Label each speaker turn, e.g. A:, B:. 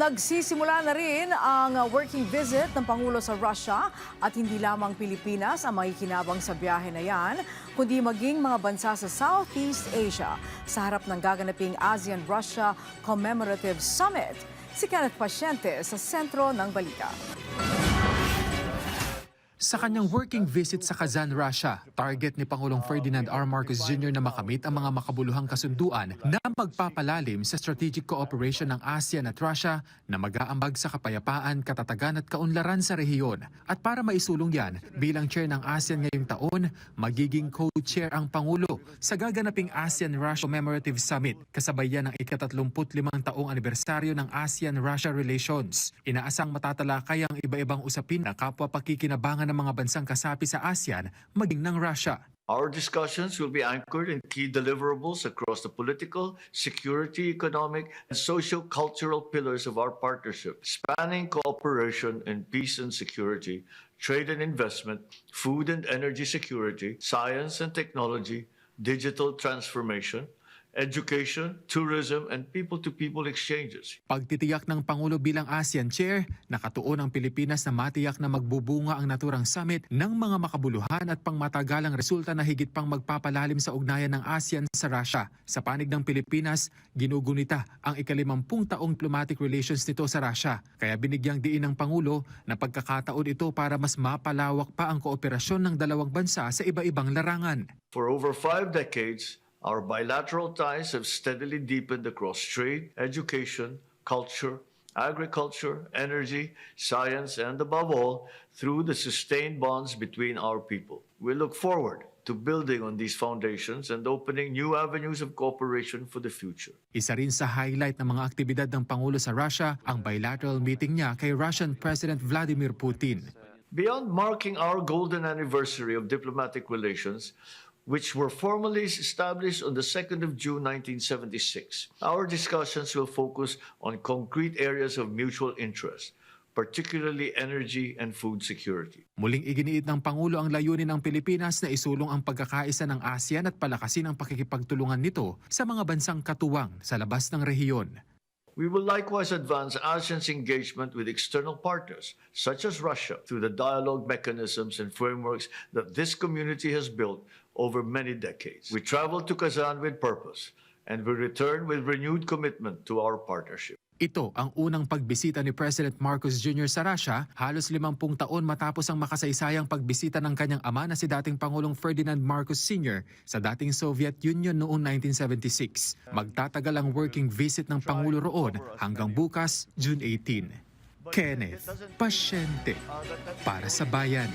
A: Nagsisimula na rin ang working visit ng Pangulo sa Russia at hindi lamang Pilipinas ang makikinabang sa biyahe na yan, kundi maging mga bansa sa Southeast Asia sa harap ng gaganaping ASEAN-Russia Commemorative Summit. Si Kenneth Paciente sa sentro ng balita.
B: Sa kanyang working visit sa Kazan, Russia, target ni Pangulong Ferdinand R. Marcos Jr. na makamit ang mga makabuluhang kasunduan na magpapalalim sa strategic cooperation ng ASEAN at Russia na mag-aambag sa kapayapaan, katatagan at kaunlaran sa rehiyon. At para maisulong yan, bilang chair ng ASEAN ngayong taon, magiging co-chair ang Pangulo sa gaganaping ASEAN-Russia Commemorative Summit, kasabay yan ng ika-35 taong anibersaryo ng ASEAN-Russia relations. Inaasang matatalakay ang iba-ibang usapin na kapwa pakikinabangan ng mga bansang kasapi sa ASEAN maging ng Russia.
C: Our discussions will be anchored in key deliverables across the political, security, economic, and socio-cultural pillars of our partnership, spanning cooperation in peace and security, trade and investment, food and energy security, science and technology, digital transformation, education, tourism, and people-to-people exchanges.
B: Pagtitiyak ng Pangulo bilang ASEAN Chair, nakatuon ang Pilipinas na matiyak na magbubunga ang naturang summit ng mga makabuluhan at pangmatagalang resulta na higit pang magpapalalim sa ugnayan ng ASEAN sa Russia. Sa panig ng Pilipinas, ginugunita ang ika-50 taong diplomatic relations nito sa Russia. Kaya binigyang diin ng Pangulo na pagkakataon ito para mas mapalawak pa ang kooperasyon ng dalawang bansa sa iba-ibang larangan.
C: For over 5 decades, our bilateral ties have steadily deepened across trade, education, culture, agriculture, energy, science, and above all, through the sustained bonds between our people. We look forward to building on these foundations and opening new avenues of cooperation for the future.
B: Isa rin sa highlight ng mga aktibidad ng Pangulo sa Russia ang bilateral meeting niya kay Russian President Vladimir Putin.
C: Beyond marking our golden anniversary of diplomatic relations, which were formally established on the 2nd of June 1976. Our discussions will focus on concrete areas of mutual interest, particularly energy and food security.
B: Muling iginiit ng Pangulo ang layunin ng Pilipinas na isulong ang pagkakaisa ng ASEAN at palakasin ang pakikipagtulungan nito sa mga bansang katuwang sa labas ng rehiyon.
C: We will likewise advance ASEAN's engagement with external partners, such as Russia, through the dialogue mechanisms and frameworks that this community has built over many decades. We travel to Kazan with purpose, and we return with renewed commitment to our partnership.
B: Ito ang unang pagbisita ni President Marcos Jr. sa Russia halos 50 taon matapos ang makasaysayang pagbisita ng kanyang ama na si dating Pangulong Ferdinand Marcos Sr. sa dating Soviet Union noong 1976. Magtatagal ang working visit ng Pangulo roon hanggang bukas, June 18. Kenneth Paciente para sa Bayan.